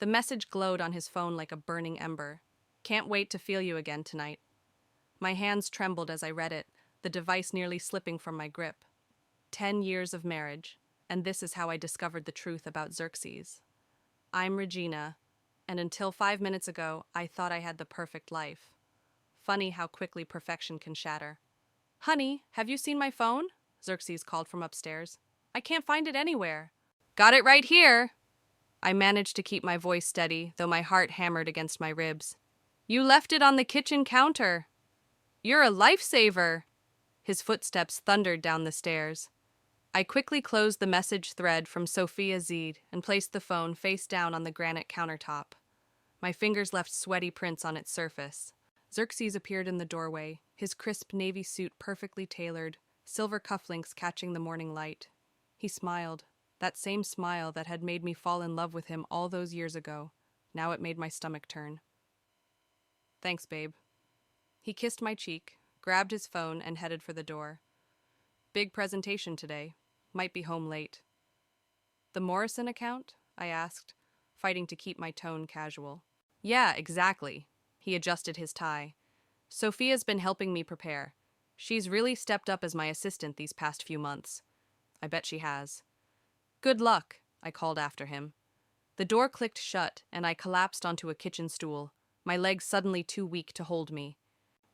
The message glowed on his phone like a burning ember. Can't wait to feel you again tonight. My hands trembled as I read it, the device nearly slipping from my grip. 10 years of marriage, and this is how I discovered the truth about Xerxes. I'm Regina, and until 5 minutes ago, I thought I had the perfect life. Funny how quickly perfection can shatter. Honey, have you seen my phone? Xerxes called from upstairs. I can't find it anywhere. Got it right here. I managed to keep my voice steady, though my heart hammered against my ribs. You left it on the kitchen counter. You're a lifesaver. His footsteps thundered down the stairs. I quickly closed the message thread from Sophia Zed and placed the phone face down on the granite countertop. My fingers left sweaty prints on its surface. Xerxes appeared in the doorway, his crisp navy suit perfectly tailored, silver cufflinks catching the morning light. He smiled, that same smile that had made me fall in love with him all those years ago. Now it made my stomach turn. Thanks, babe. He kissed my cheek, grabbed his phone, and headed for the door. Big presentation today. Might be home late. The Morrison account? I asked, fighting to keep my tone casual. Yeah, exactly. He adjusted his tie. Sophia's been helping me prepare. She's really stepped up as my assistant these past few months. I bet she has. Good luck, I called after him. The door clicked shut, and I collapsed onto a kitchen stool, my legs suddenly too weak to hold me.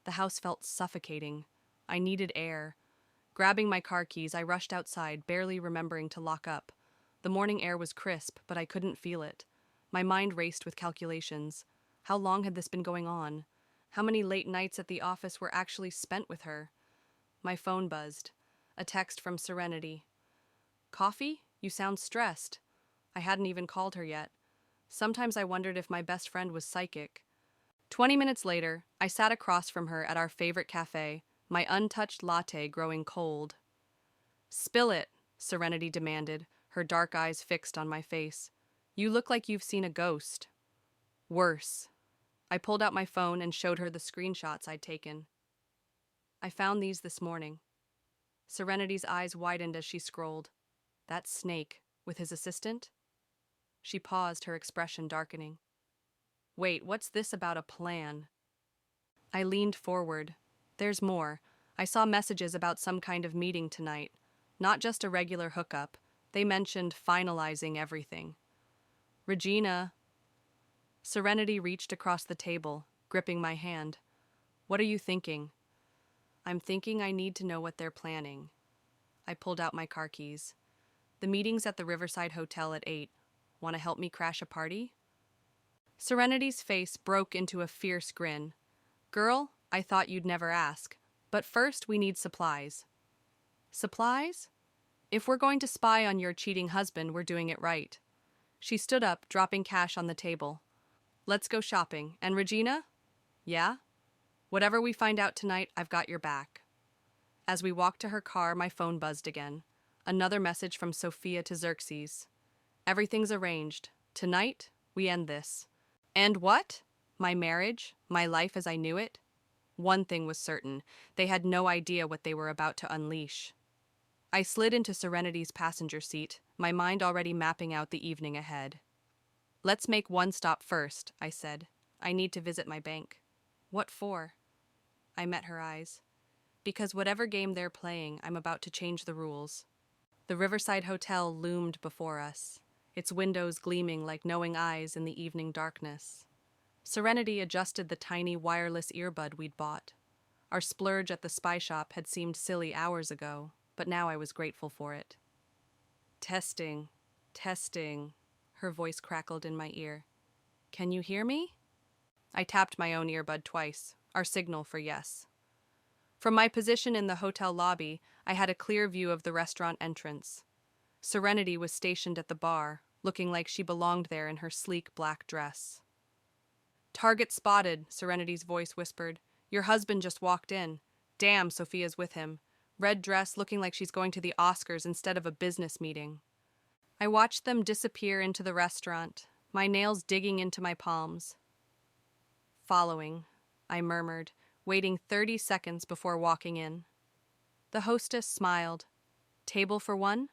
The house felt suffocating. I needed air. Grabbing my car keys, I rushed outside, barely remembering to lock up. The morning air was crisp, but I couldn't feel it. My mind raced with calculations. How long had this been going on? How many late nights at the office were actually spent with her? My phone buzzed. A text from Serenity. Coffee? You sound stressed. I hadn't even called her yet. Sometimes I wondered if my best friend was psychic. 20 minutes later, I sat across from her at our favorite cafe, my untouched latte growing cold. Spill it, Serenity demanded, her dark eyes fixed on my face. You look like you've seen a ghost. Worse. I pulled out my phone and showed her the screenshots I'd taken. I found these this morning. Serenity's eyes widened as she scrolled. That snake, with his assistant? She paused, her expression darkening. Wait, what's this about a plan? I leaned forward. There's more. I saw messages about some kind of meeting tonight. Not just a regular hookup. They mentioned finalizing everything. Regina. Serenity reached across the table, gripping my hand. What are you thinking? I'm thinking I need to know what they're planning. I pulled out my car keys. The meeting's at the Riverside Hotel at 8. Want to help me crash a party? Serenity's face broke into a fierce grin. Girl, I thought you'd never ask. But first, we need supplies. Supplies? If we're going to spy on your cheating husband, we're doing it right. She stood up, dropping cash on the table. Let's go shopping. And Regina? Yeah? Whatever we find out tonight, I've got your back. As we walked to her car, my phone buzzed again. Another message from Sophia to Xerxes. Everything's arranged. Tonight, we end this. And what? My marriage? My life as I knew it? One thing was certain. They had no idea what they were about to unleash. I slid into Serenity's passenger seat, my mind already mapping out the evening ahead. Let's make one stop first, I said. I need to visit my bank. What for? I met her eyes. Because whatever game they're playing, I'm about to change the rules. The Riverside Hotel loomed before us, its windows gleaming like knowing eyes in the evening darkness. Serenity adjusted the tiny wireless earbud we'd bought. Our splurge at the spy shop had seemed silly hours ago, but now I was grateful for it. Testing, testing, her voice crackled in my ear. Can you hear me? I tapped my own earbud twice, our signal for yes. From my position in the hotel lobby, I had a clear view of the restaurant entrance. Serenity was stationed at the bar, looking like she belonged there in her sleek black dress. Target spotted, Serenity's voice whispered. Your husband just walked in. Damn, Sophia's with him. Red dress, looking like she's going to the Oscars instead of a business meeting. I watched them disappear into the restaurant, my nails digging into my palms. Following, I murmured, waiting 30 seconds before walking in. The hostess smiled. Table for one?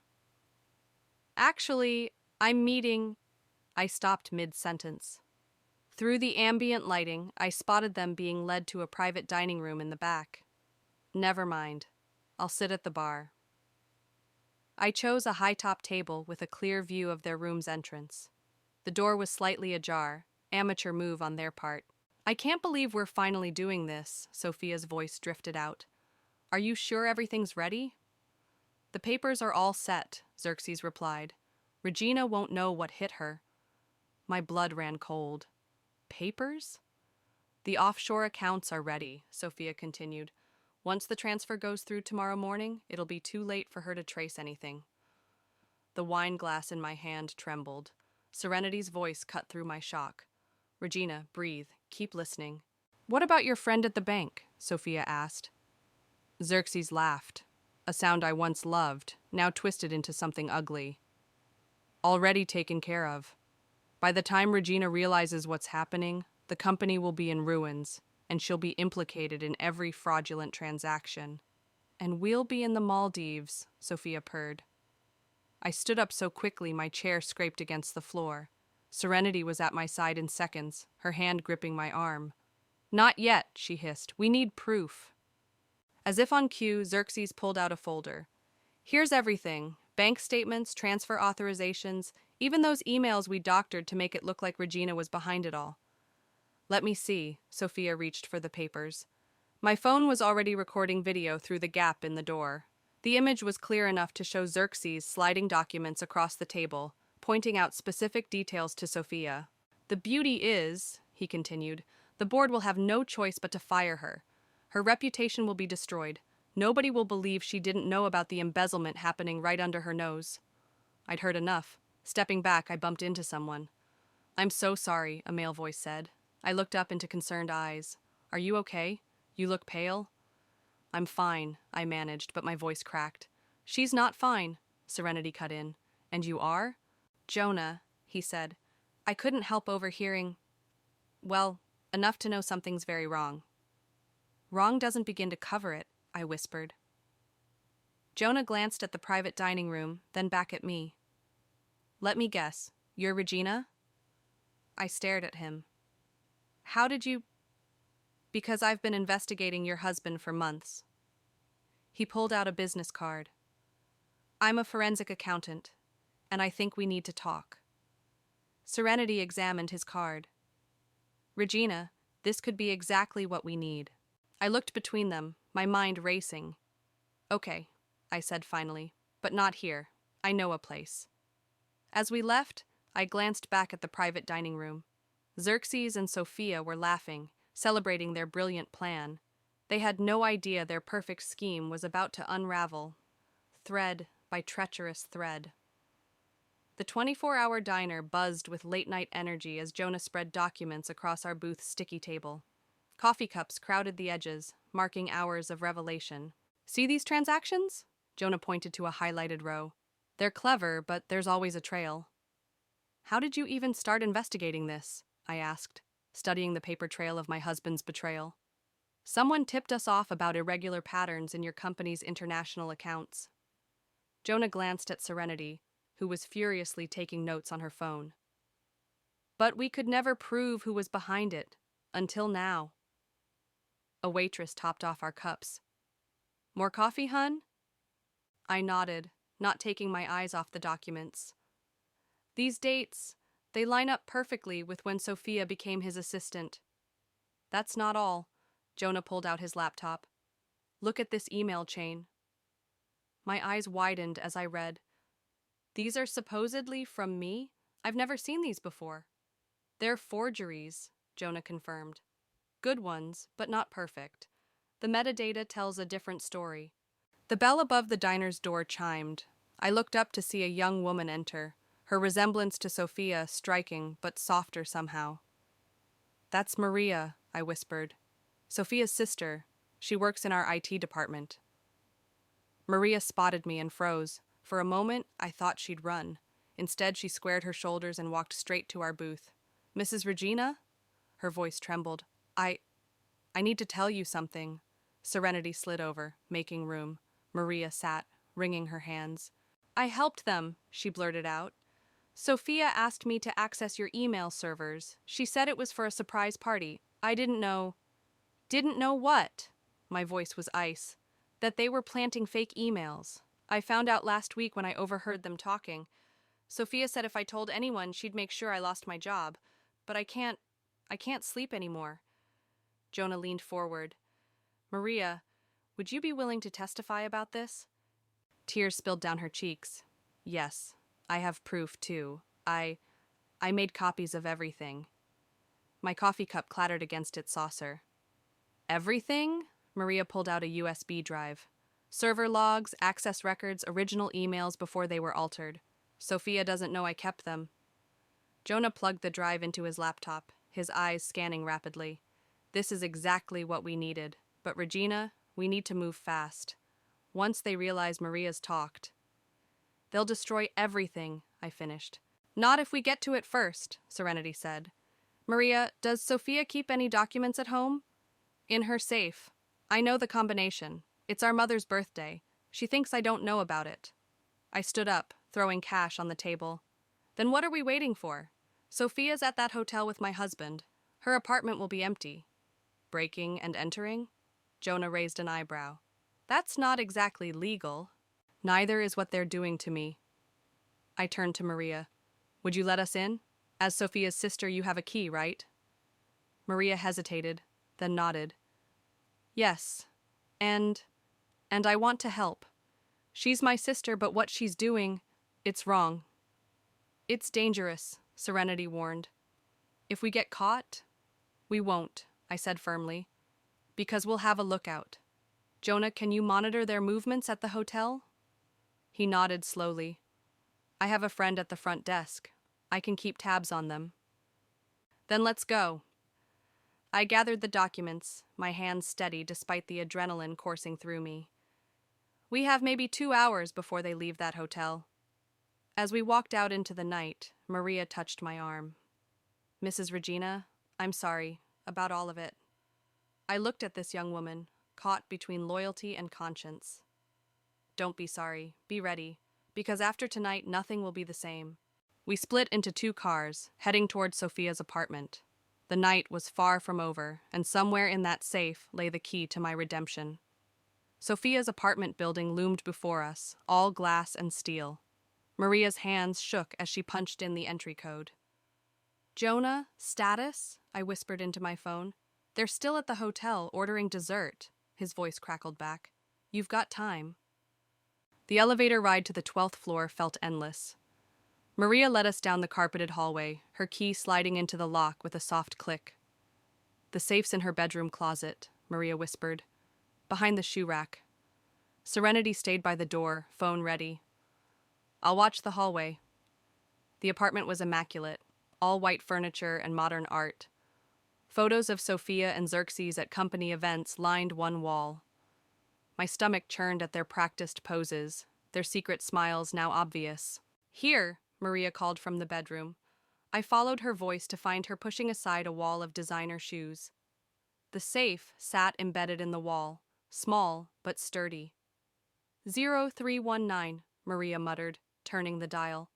Actually, I'm meeting... I stopped mid-sentence. Through the ambient lighting, I spotted them being led to a private dining room in the back. Never mind. I'll sit at the bar. I chose a high-top table with a clear view of their room's entrance. The door was slightly ajar, amateur move on their part. I can't believe we're finally doing this, Sophia's voice drifted out. Are you sure everything's ready? The papers are all set, Xerxes replied. Regina won't know what hit her. My blood ran cold. Papers? The offshore accounts are ready, Sophia continued. Once the transfer goes through tomorrow morning, it'll be too late for her to trace anything. The wine glass in my hand trembled. Serenity's voice cut through my shock. Regina, breathe. Keep listening. What about your friend at the bank? Sophia asked. Xerxes laughed. A sound I once loved, now twisted into something ugly. Already taken care of. By the time Regina realizes what's happening, the company will be in ruins, and she'll be implicated in every fraudulent transaction. And we'll be in the Maldives, Sophia purred. I stood up so quickly my chair scraped against the floor. Serenity was at my side in seconds, her hand gripping my arm. Not yet, she hissed. We need proof. As if on cue, Xerxes pulled out a folder. Here's everything. Bank statements, transfer authorizations, even those emails we doctored to make it look like Regina was behind it all. Let me see. Sophia reached for the papers. My phone was already recording video through the gap in the door. The image was clear enough to show Xerxes sliding documents across the table, pointing out specific details to Sophia. The beauty is, he continued, the board will have no choice but to fire her. Her reputation will be destroyed. Nobody will believe she didn't know about the embezzlement happening right under her nose. I'd heard enough. Stepping back, I bumped into someone. I'm so sorry, a male voice said. I looked up into concerned eyes. Are you okay? You look pale. I'm fine, I managed, but my voice cracked. She's not fine, Serenity cut in. And you are? Jonah, he said. I couldn't help overhearing. Well, enough to know something's very wrong. Wrong doesn't begin to cover it, I whispered. Jonah glanced at the private dining room, then back at me. Let me guess, you're Regina? I stared at him. How did you... Because I've been investigating your husband for months. He pulled out a business card. I'm a forensic accountant, and I think we need to talk. Serenity examined his card. Regina, this could be exactly what we need. I looked between them, my mind racing. Okay, I said finally, but not here. I know a place. As we left, I glanced back at the private dining room. Xerxes and Sophia were laughing, celebrating their brilliant plan. They had no idea their perfect scheme was about to unravel, thread by treacherous thread. The 24-hour diner buzzed with late-night energy as Jonah spread documents across our booth's sticky table. Coffee cups crowded the edges, marking hours of revelation. See these transactions? Jonah pointed to a highlighted row. They're clever, but there's always a trail. How did you even start investigating this? I asked, studying the paper trail of my husband's betrayal. Someone tipped us off about irregular patterns in your company's international accounts. Jonah glanced at Serenity, who was furiously taking notes on her phone. But we could never prove who was behind it, until now. A waitress topped off our cups. More coffee, hun? I nodded, not taking my eyes off the documents. These dates, they line up perfectly with when Sophia became his assistant. That's not all. Jonah pulled out his laptop. Look at this email chain. My eyes widened as I read. These are supposedly from me? I've never seen these before. They're forgeries, Jonah confirmed. Good ones, but not perfect. The metadata tells a different story. The bell above the diner's door chimed. I looked up to see a young woman enter, her resemblance to Sophia striking but softer somehow. That's Maria, I whispered. Sophia's sister. She works in our IT department. Maria spotted me and froze. For a moment, I thought she'd run. Instead, she squared her shoulders and walked straight to our booth. Mrs. Regina? Her voice trembled. I need to tell you something. Serenity slid over, making room. Maria sat, wringing her hands. I helped them, she blurted out. Sophia asked me to access your email servers. She said it was for a surprise party. I didn't know. Didn't know what? My voice was ice. That they were planting fake emails. I found out last week when I overheard them talking. Sophia said if I told anyone, she'd make sure I lost my job. But I can't sleep anymore. Jonah leaned forward. Maria, would you be willing to testify about this? Tears spilled down her cheeks. Yes, I have proof too. I made copies of everything. My coffee cup clattered against its saucer. Everything? Maria pulled out a USB drive. Server logs, access records, original emails before they were altered. Sophia doesn't know I kept them. Jonah plugged the drive into his laptop, his eyes scanning rapidly. This is exactly what we needed. But Regina, we need to move fast. Once they realize Maria's talked. They'll destroy everything, I finished. Not if we get to it first, Serenity said. Maria, does Sophia keep any documents at home? In her safe. I know the combination. It's our mother's birthday. She thinks I don't know about it. I stood up, throwing cash on the table. Then what are we waiting for? Sophia's at that hotel with my husband. Her apartment will be empty. Breaking and entering? Jonah raised an eyebrow. That's not exactly legal. Neither is what they're doing to me. I turned to Maria. Would you let us in? As Sophia's sister, you have a key, right? Maria hesitated, then nodded. Yes, and I want to help. She's my sister, but what she's doing, it's wrong. It's dangerous, Serenity warned. If we get caught, we won't, I said firmly, because we'll have a lookout. Jonah, can you monitor their movements at the hotel? He nodded slowly. I have a friend at the front desk. I can keep tabs on them. Then let's go. I gathered the documents, my hands steady despite the adrenaline coursing through me. We have maybe 2 hours before they leave that hotel. As we walked out into the night, Maria touched my arm. Mrs. Regina, I'm sorry about all of it. I looked at this young woman, caught between loyalty and conscience. Don't be sorry, be ready, because after tonight nothing will be the same. We split into 2 cars, heading toward Sophia's apartment. The night was far from over, and somewhere in that safe lay the key to my redemption. Sophia's apartment building loomed before us, all glass and steel. Maria's hands shook as she punched in the entry code. Jonah, status? I whispered into my phone. They're still at the hotel, ordering dessert. His voice crackled back. You've got time. The elevator ride to the 12th floor felt endless. Maria led us down the carpeted hallway, her key sliding into the lock with a soft click. The safe's in her bedroom closet, Maria whispered, behind the shoe rack. Serenity stayed by the door, phone ready. I'll watch the hallway. The apartment was immaculate, all white furniture and modern art. Photos of Sophia and Xerxes at company events lined one wall. My stomach churned at their practiced poses, their secret smiles now obvious. Here, Maria called from the bedroom. I followed her voice to find her pushing aside a wall of designer shoes. The safe sat embedded in the wall, small but sturdy. 0319, Maria muttered, turning the dial.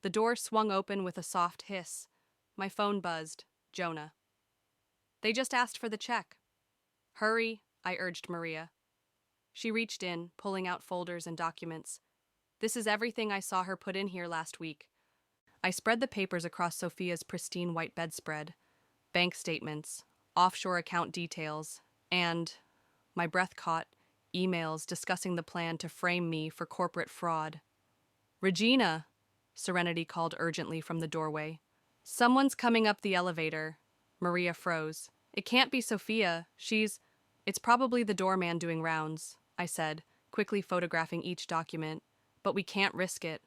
The door swung open with a soft hiss. My phone buzzed. Jonah. They just asked for the check. Hurry, I urged Maria. She reached in, pulling out folders and documents. This is everything I saw her put in here last week. I spread the papers across Sophia's pristine white bedspread. Bank statements, offshore account details, and, my breath caught, emails discussing the plan to frame me for corporate fraud. Regina, Serenity called urgently from the doorway. Someone's coming up the elevator. Maria froze. It can't be Sophia. It's probably the doorman doing rounds, I said, quickly photographing each document. But we can't risk it.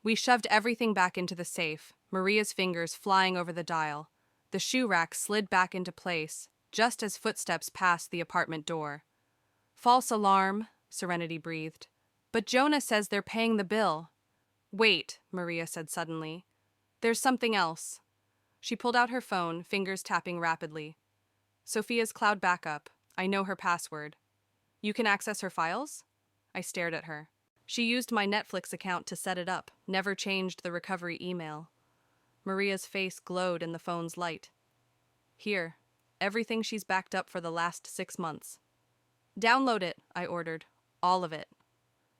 We shoved everything back into the safe, Maria's fingers flying over the dial. The shoe rack slid back into place, just as footsteps passed the apartment door. False alarm, Serenity breathed. But Jonah says they're paying the bill. Wait, Maria said suddenly. There's something else. She pulled out her phone, fingers tapping rapidly. Sophia's cloud backup. I know her password. You can access her files? I stared at her. She used my Netflix account to set it up, never changed the recovery email. Maria's face glowed in the phone's light. Here, everything she's backed up for the last 6 months. Download it, I ordered. All of it.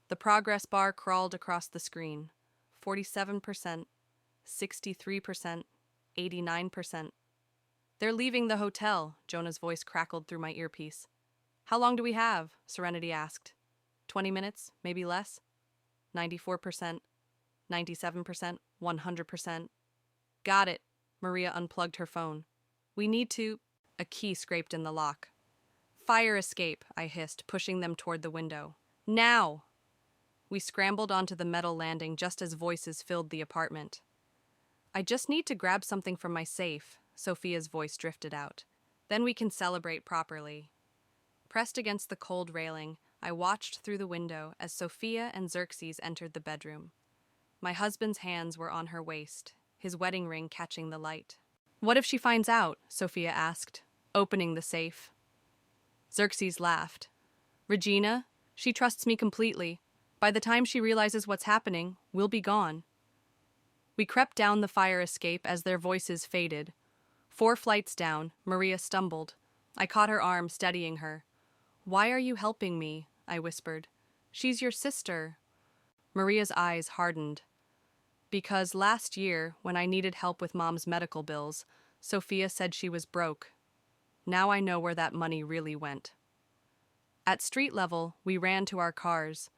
The progress bar crawled across the screen. 47%, 63%, 89%. They're leaving the hotel, Jonah's voice crackled through my earpiece. How long do we have? Serenity asked. 20 minutes, maybe less? 94%, 97%, 100%. Got it. Maria unplugged her phone. We need to... A key scraped in the lock. Fire escape, I hissed, pushing them toward the window. Now! We scrambled onto the metal landing just as voices filled the apartment. I just need to grab something from my safe, Sophia's voice drifted out. Then we can celebrate properly. Pressed against the cold railing, I watched through the window as Sophia and Xerxes entered the bedroom. My husband's hands were on her waist, his wedding ring catching the light. What if she finds out? Sophia asked, opening the safe. Xerxes laughed. Regina, she trusts me completely. By the time she realizes what's happening, we'll be gone. We crept down the fire escape as their voices faded. 4 flights down, Maria stumbled. I caught her arm, steadying her. Why are you helping me? I whispered. She's your sister. Maria's eyes hardened. Because last year, when I needed help with Mom's medical bills, Sophia said she was broke. Now I know where that money really went. At street level, we ran to our cars.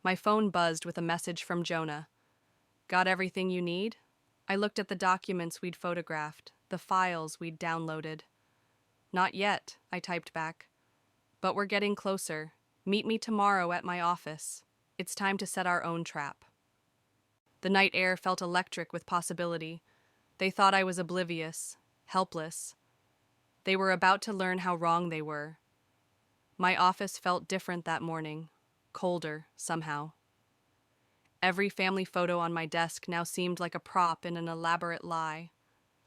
My phone buzzed with a message from Jonah. Got everything you need? I looked at the documents we'd photographed, the files we'd downloaded. Not yet, I typed back. But we're getting closer. Meet me tomorrow at my office. It's time to set our own trap. The night air felt electric with possibility. They thought I was oblivious, helpless. They were about to learn how wrong they were. My office felt different that morning, colder, somehow. Every family photo on my desk now seemed like a prop in an elaborate lie.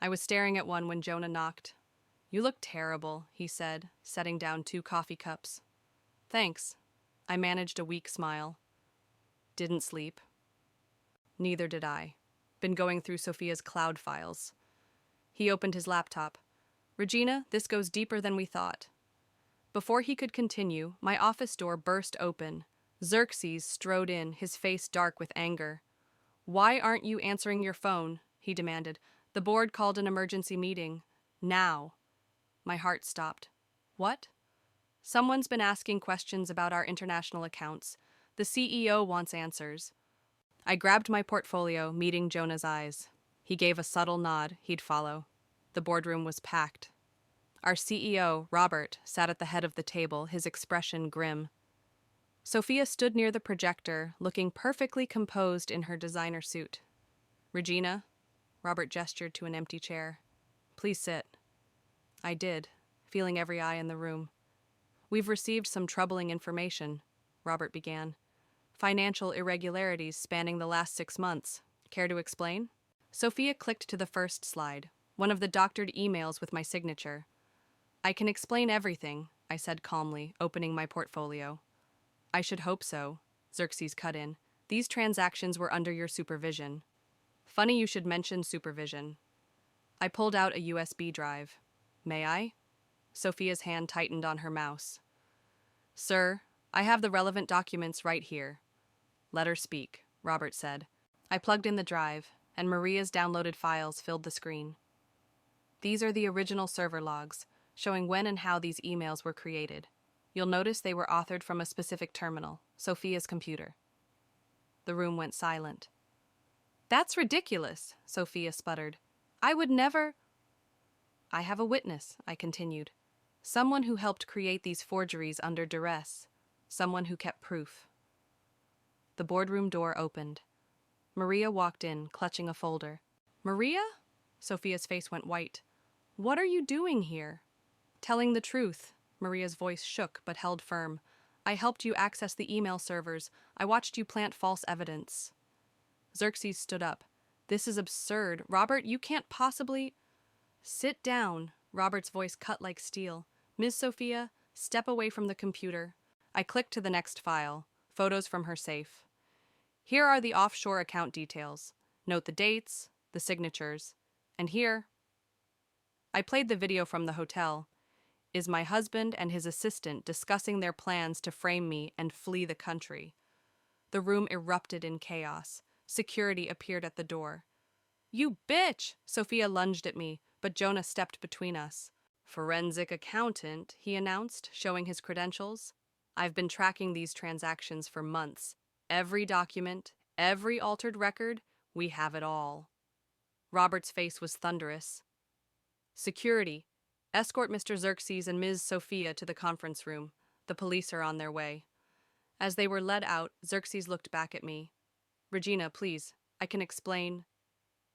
I was staring at one when Jonah knocked. You look terrible, he said, setting down 2 coffee cups. Thanks. I managed a weak smile. Didn't sleep. Neither did I. Been going through Sophia's cloud files. He opened his laptop. Regina, this goes deeper than we thought. Before he could continue, my office door burst open. Xerxes strode in, his face dark with anger. Why aren't you answering your phone? He demanded. The board called an emergency meeting. Now. My heart stopped. What? Someone's been asking questions about our international accounts. The CEO wants answers. I grabbed my portfolio, meeting Jonah's eyes. He gave a subtle nod. He'd follow. The boardroom was packed. Our CEO, Robert, sat at the head of the table, his expression grim. Sophia stood near the projector, looking perfectly composed in her designer suit. Regina, Robert gestured to an empty chair. Please sit. I did, feeling every eye in the room. We've received some troubling information, Robert began. Financial irregularities spanning the last 6 months. Care to explain? Sophia clicked to the first slide, one of the doctored emails with my signature. I can explain everything, I said calmly, opening my portfolio. I should hope so, Xerxes cut in. These transactions were under your supervision. Funny you should mention supervision. I pulled out a USB drive. May I? Sophia's hand tightened on her mouse. Sir, I have the relevant documents right here. Let her speak, Robert said. I plugged in the drive, and Maria's downloaded files filled the screen. These are the original server logs, showing when and how these emails were created. You'll notice they were authored from a specific terminal, Sophia's computer. The room went silent. That's ridiculous, Sophia sputtered. I would never... I have a witness, I continued. Someone who helped create these forgeries under duress. Someone who kept proof. The boardroom door opened. Maria walked in, clutching a folder. Maria? Sophia's face went white. What are you doing here? Telling the truth. Maria's voice shook but held firm. I helped you access the email servers. I watched you plant false evidence. Xerxes stood up. This is absurd. Robert, you can't possibly... Sit down. Robert's voice cut like steel. Ms. Sophia, step away from the computer. I clicked to the next file. Photos from her safe. Here are the offshore account details. Note the dates, the signatures, and here, I played the video from the hotel, is my husband and his assistant discussing their plans to frame me and flee the country. The room erupted in chaos. Security appeared at the door. "You bitch!" Sophia lunged at me, but Jonah stepped between us. "Forensic accountant," he announced, showing his credentials. "I've been tracking these transactions for months. Every document, every altered record, we have it all." Robert's face was thunderous. "Security, escort Mr. Xerxes and Ms. Sophia to the conference room. The police are on their way." As they were led out, Xerxes looked back at me. "Regina, please, I can explain."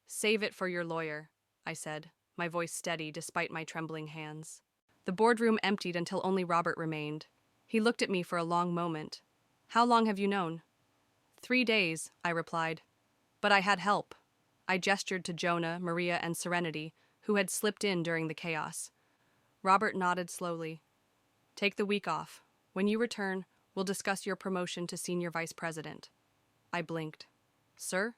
"Save it for your lawyer," I said, my voice steady despite my trembling hands. The boardroom emptied until only Robert remained. He looked at me for a long moment. "How long have you known?" 3 days, I replied. "But I had help." I gestured to Jonah, Maria, and Serenity, who had slipped in during the chaos. Robert nodded slowly. "Take the week off. When you return, we'll discuss your promotion to senior vice president." I blinked. "Sir?"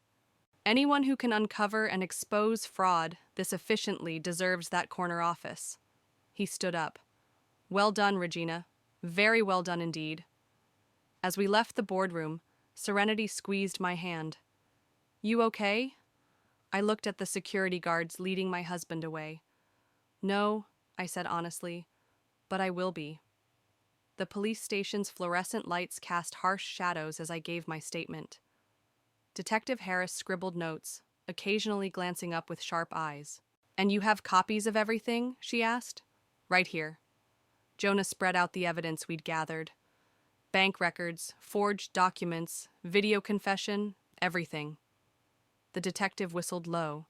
"Anyone who can uncover and expose fraud this efficiently deserves that corner office." He stood up. "Well done, Regina. Very well done indeed." As we left the boardroom, Serenity squeezed my hand. "You okay?" I looked at the security guards leading my husband away. "No," I said honestly, "but I will be." The police station's fluorescent lights cast harsh shadows as I gave my statement. Detective Harris scribbled notes, occasionally glancing up with sharp eyes. "And you have copies of everything?" she asked. "Right here." Jonah spread out the evidence we'd gathered. Bank records, forged documents, video confession, everything. The detective whistled low.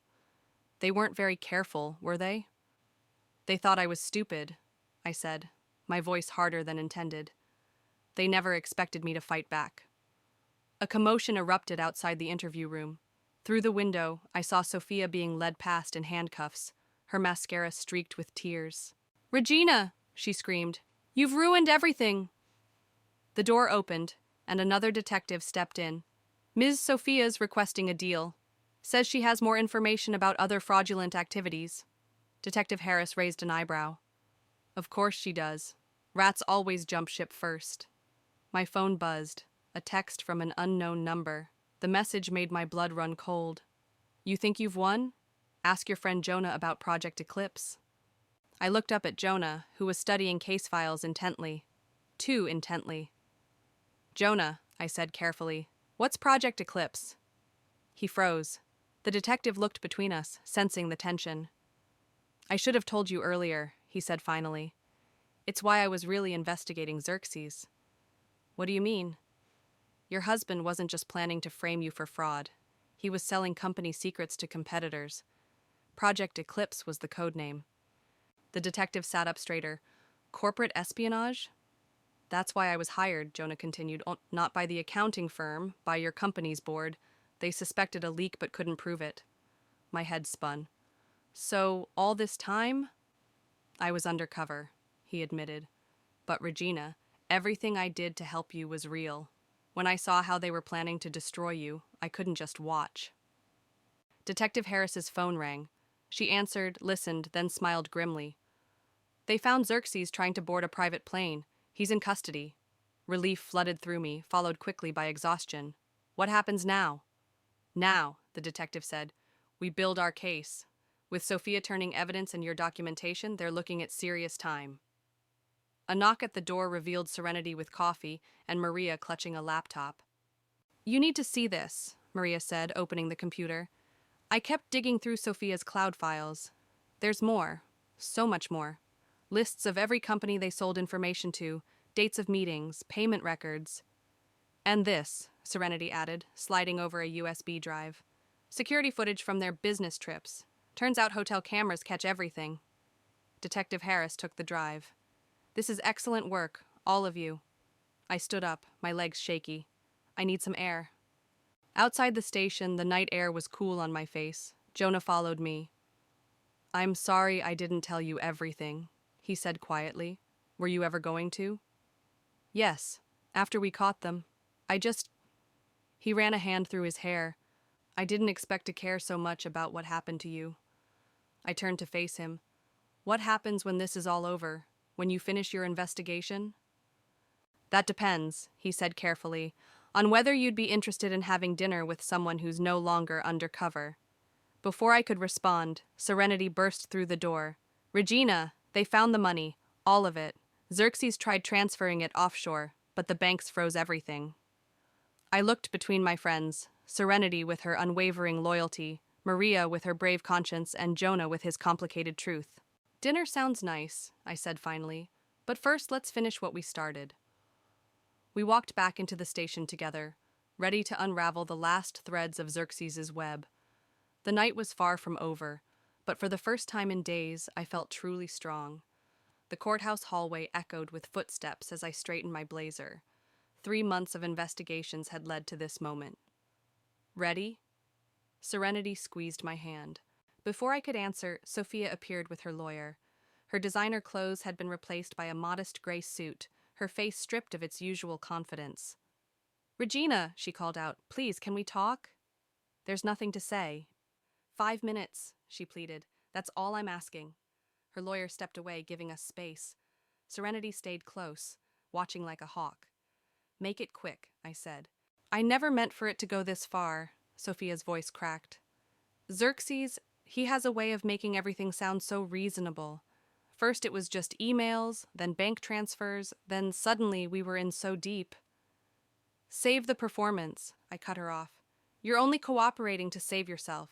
"They weren't very careful, were they?" "They thought I was stupid," I said, my voice harder than intended. "They never expected me to fight back." A commotion erupted outside the interview room. Through the window, I saw Sophia being led past in handcuffs, her mascara streaked with tears. "Regina!" she screamed. "You've ruined everything!" The door opened, and another detective stepped in. "Ms. Sophia's requesting a deal. Says she has more information about other fraudulent activities." Detective Harris raised an eyebrow. "Of course she does. Rats always jump ship first." My phone buzzed. A text from an unknown number. The message made my blood run cold. "You think you've won? Ask your friend Jonah about Project Eclipse." I looked up at Jonah, who was studying case files intently. Too intently. "Jonah," I said carefully, "what's Project Eclipse?" He froze. The detective looked between us, sensing the tension. "I should have told you earlier," he said finally. "It's why I was really investigating Xerxes." "What do you mean?" "Your husband wasn't just planning to frame you for fraud. He was selling company secrets to competitors. Project Eclipse was the code name." The detective sat up straighter. "Corporate espionage?" "That's why I was hired," Jonah continued. "Not by the accounting firm, by your company's board. They suspected a leak but couldn't prove it." My head spun. "So, all this time?" "I was undercover," he admitted. "But Regina, everything I did to help you was real. When I saw how they were planning to destroy you, I couldn't just watch." Detective Harris's phone rang. She answered, listened, then smiled grimly. "They found Xerxes trying to board a private plane. He's in custody." Relief flooded through me, followed quickly by exhaustion. "What happens now?" "Now," the detective said, "we build our case. With Sophia turning evidence and your documentation, they're looking at serious time." A knock at the door revealed Serenity with coffee and Maria clutching a laptop. "You need to see this," Maria said, opening the computer. "I kept digging through Sophia's cloud files. There's more. So much more. Lists of every company they sold information to, dates of meetings, payment records." "And this," Serenity added, sliding over a USB drive. "Security footage from their business trips. Turns out hotel cameras catch everything." Detective Harris took the drive. "This is excellent work, all of you." I stood up, my legs shaky. "I need some air." Outside the station, the night air was cool on my face. Jonah followed me. "I'm sorry I didn't tell you everything," he said quietly. "Were you ever going to?" "Yes, after we caught them. He ran a hand through his hair. I didn't expect to care so much about what happened to you. I turned to face him. What happens when this is all over? When you finish your investigation? That depends, he said carefully, on whether you'd be interested in having dinner with someone who's no longer undercover. Before I could respond, Serenity burst through the door. Regina, they found the money, all of it. Xerxes tried transferring it offshore, but the banks froze everything. I looked between my friends, Serenity with her unwavering loyalty, Maria with her brave conscience, and Jonah with his complicated truth. Dinner sounds nice, I said finally, but first let's finish what we started. We walked back into the station together, ready to unravel the last threads of Xerxes' web. The night was far from over, but for the first time in days, I felt truly strong. The courthouse hallway echoed with footsteps as I straightened my blazer. 3 months of investigations had led to this moment. Ready? Serenity squeezed my hand. Before I could answer, Sophia appeared with her lawyer. Her designer clothes had been replaced by a modest gray suit, her face stripped of its usual confidence. Regina, she called out, please, can we talk? There's nothing to say. 5 minutes, she pleaded. That's all I'm asking. Her lawyer stepped away, giving us space. Serenity stayed close, watching like a hawk. Make it quick, I said. I never meant for it to go this far, Sophia's voice cracked. Xerxes, he has a way of making everything sound so reasonable. First it was just emails, then bank transfers, then suddenly we were in so deep. Save the performance, I cut her off. You're only cooperating to save yourself.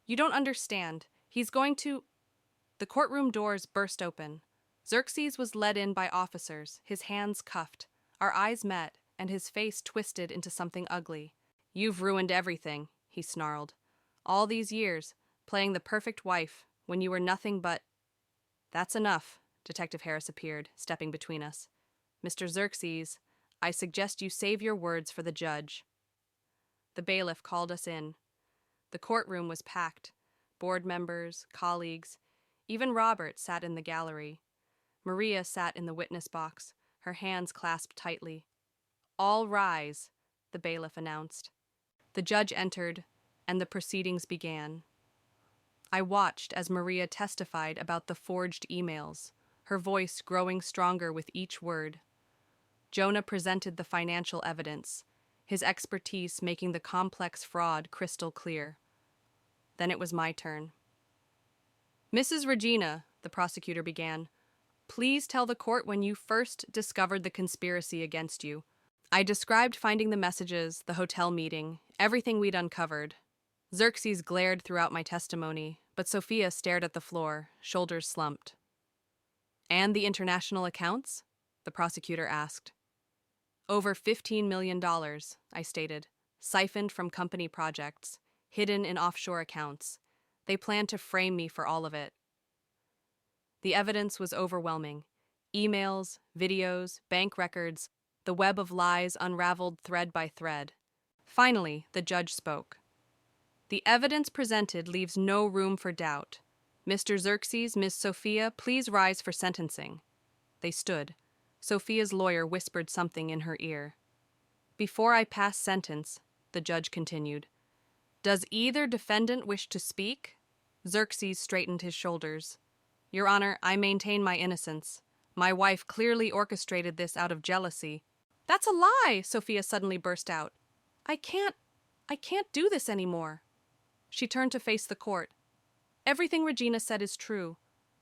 You don't understand. He's going to... The courtroom doors burst open. Xerxes was led in by officers, his hands cuffed. Our eyes met, and his face twisted into something ugly. You've ruined everything, he snarled. All these years, playing the perfect wife, when you were nothing but... That's enough, Detective Harris appeared, stepping between us. Mr. Xerxes, I suggest you save your words for the judge. The bailiff called us in. The courtroom was packed. Board members, colleagues, even Robert sat in the gallery. Maria sat in the witness box, her hands clasped tightly. All rise, the bailiff announced. The judge entered, and the proceedings began. I watched as Maria testified about the forged emails, her voice growing stronger with each word. Jonah presented the financial evidence, his expertise making the complex fraud crystal clear. Then it was my turn. Mrs. Regina, the prosecutor began, please tell the court when you first discovered the conspiracy against you. I described finding the messages, the hotel meeting, everything we'd uncovered. Xerxes glared throughout my testimony, but Sophia stared at the floor, shoulders slumped. And the international accounts? The prosecutor asked. Over $15 million, I stated, siphoned from company projects, hidden in offshore accounts. They planned to frame me for all of it. The evidence was overwhelming. Emails, videos, bank records, the web of lies unraveled thread by thread. Finally, the judge spoke. The evidence presented leaves no room for doubt. Mr. Xerxes, Miss Sophia, please rise for sentencing. They stood. Sophia's lawyer whispered something in her ear. Before I pass sentence, the judge continued, does either defendant wish to speak? Xerxes straightened his shoulders. Your Honor, I maintain my innocence. My wife clearly orchestrated this out of jealousy. That's a lie, Sophia suddenly burst out. I can't do this anymore. She turned to face the court. Everything Regina said is true.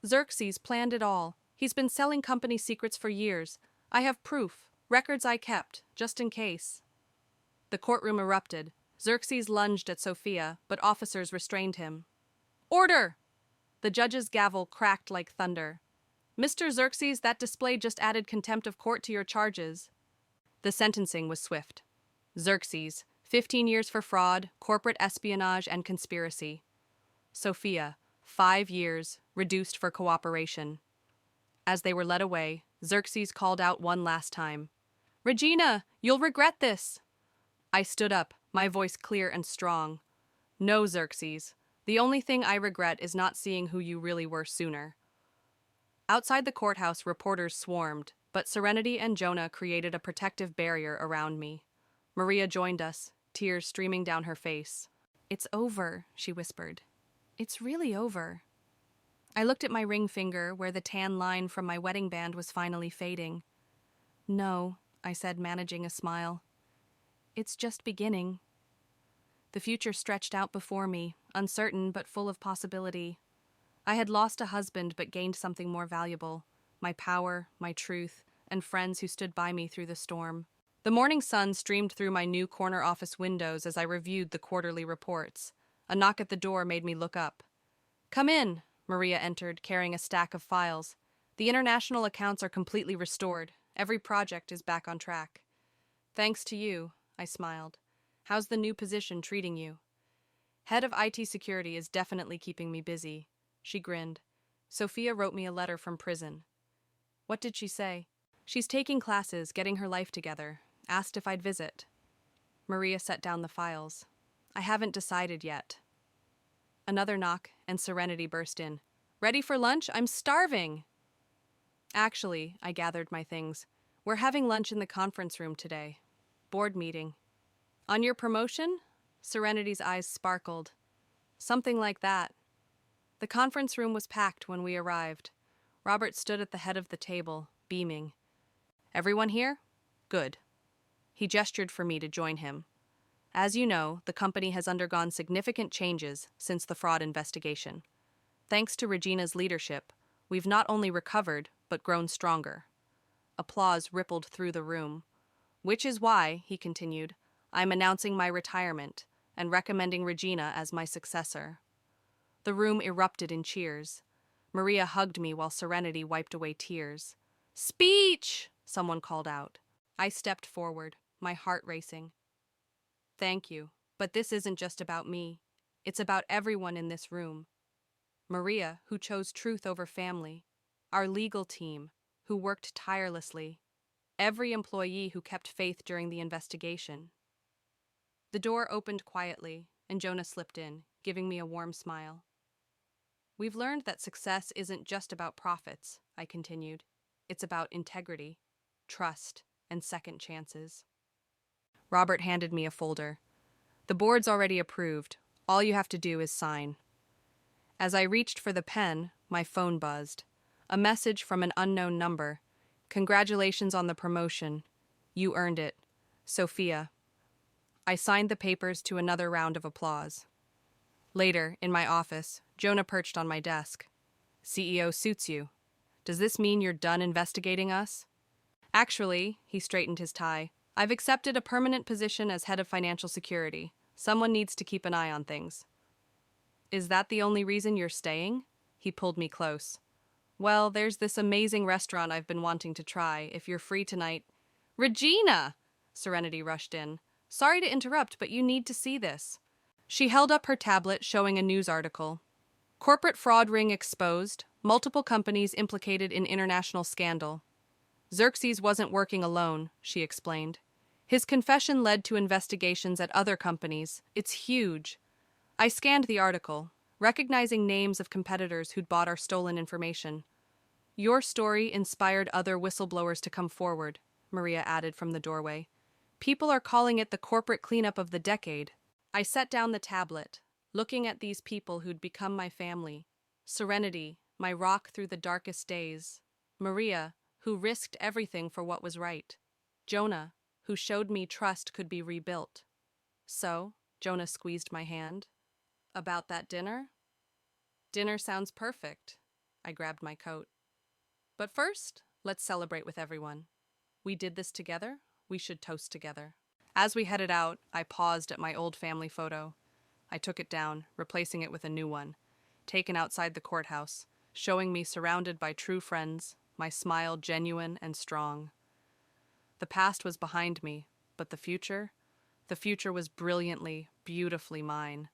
Xerxes planned it all. He's been selling company secrets for years. I have proof, records I kept, just in case. The courtroom erupted. Xerxes lunged at Sophia, but officers restrained him. Order! The judge's gavel cracked like thunder. Mr. Xerxes, that display just added contempt of court to your charges. The sentencing was swift. Xerxes, 15 years for fraud, corporate espionage, and conspiracy. Sophia, 5 years, reduced for cooperation. As they were led away, Xerxes called out one last time. Regina, you'll regret this. I stood up, my voice clear and strong. No, Xerxes. The only thing I regret is not seeing who you really were sooner. Outside the courthouse, reporters swarmed, but Serenity and Jonah created a protective barrier around me. Maria joined us, tears streaming down her face. "It's over," she whispered. "It's really over." I looked at my ring finger where the tan line from my wedding band was finally fading. "No," I said, managing a smile. "It's just beginning." The future stretched out before me, uncertain but full of possibility. I had lost a husband but gained something more valuable: my power, my truth, and friends who stood by me through the storm. The morning sun streamed through my new corner office windows as I reviewed the quarterly reports. A knock at the door made me look up. "Come in," Maria entered, carrying a stack of files. "The international accounts are completely restored. Every project is back on track." "Thanks to you," I smiled. "How's the new position treating you?" "Head of IT security is definitely keeping me busy." She grinned. "Sophia wrote me a letter from prison." "What did she say?" "She's taking classes, getting her life together. Asked if I'd visit." Maria set down the files. "I haven't decided yet." Another knock, and Serenity burst in. "Ready for lunch? I'm starving!" "Actually," I gathered my things, "we're having lunch in the conference room today. Board meeting." "On your promotion?" Serenity's eyes sparkled. "Something like that." The conference room was packed when we arrived. Robert stood at the head of the table, beaming. "Everyone here? Good." He gestured for me to join him. "As you know, the company has undergone significant changes since the fraud investigation. Thanks to Regina's leadership, we've not only recovered, but grown stronger." Applause rippled through the room. "Which is why," he continued, "I'm announcing my retirement and recommending Regina as my successor." The room erupted in cheers. Maria hugged me while Serenity wiped away tears. "Speech!" someone called out. I stepped forward, my heart racing. "Thank you, but this isn't just about me. It's about everyone in this room. Maria, who chose truth over family. Our legal team, who worked tirelessly. Every employee who kept faith during the investigation." The door opened quietly, and Jonah slipped in, giving me a warm smile. "We've learned that success isn't just about profits," I continued. "It's about integrity, trust, and second chances." Robert handed me a folder. "The board's already approved. All you have to do is sign." As I reached for the pen, my phone buzzed. A message from an unknown number. "Congratulations on the promotion. You earned it. Sophia." I signed the papers to another round of applause. Later, in my office, Jonah perched on my desk. "CEO suits you. Does this mean you're done investigating us?" "Actually," he straightened his tie, "I've accepted a permanent position as head of financial security. Someone needs to keep an eye on things." "Is that the only reason you're staying?" He pulled me close. "Well, there's this amazing restaurant I've been wanting to try. If you're free tonight—" "Regina!" Serenity rushed in. "Sorry to interrupt, but you need to see this." She held up her tablet, showing a news article. "Corporate fraud ring exposed. Multiple companies implicated in international scandal." "Xerxes wasn't working alone," she explained. "His confession led to investigations at other companies. It's huge." I scanned the article, recognizing names of competitors who'd bought our stolen information. "Your story inspired other whistleblowers to come forward," Maria added from the doorway. "People are calling it the corporate cleanup of the decade." I set down the tablet, looking at these people who'd become my family. Serenity, my rock through the darkest days. Maria, who risked everything for what was right. Jonah, who showed me trust could be rebuilt. "So," Jonah squeezed my hand, "about that dinner?" "Dinner sounds perfect." I grabbed my coat. "But first, let's celebrate with everyone. We did this together. We should toast together." As we headed out, I paused at my old family photo. I took it down, replacing it with a new one, taken outside the courthouse, showing me surrounded by true friends, my smile genuine and strong. The past was behind me, but the future was brilliantly, beautifully mine.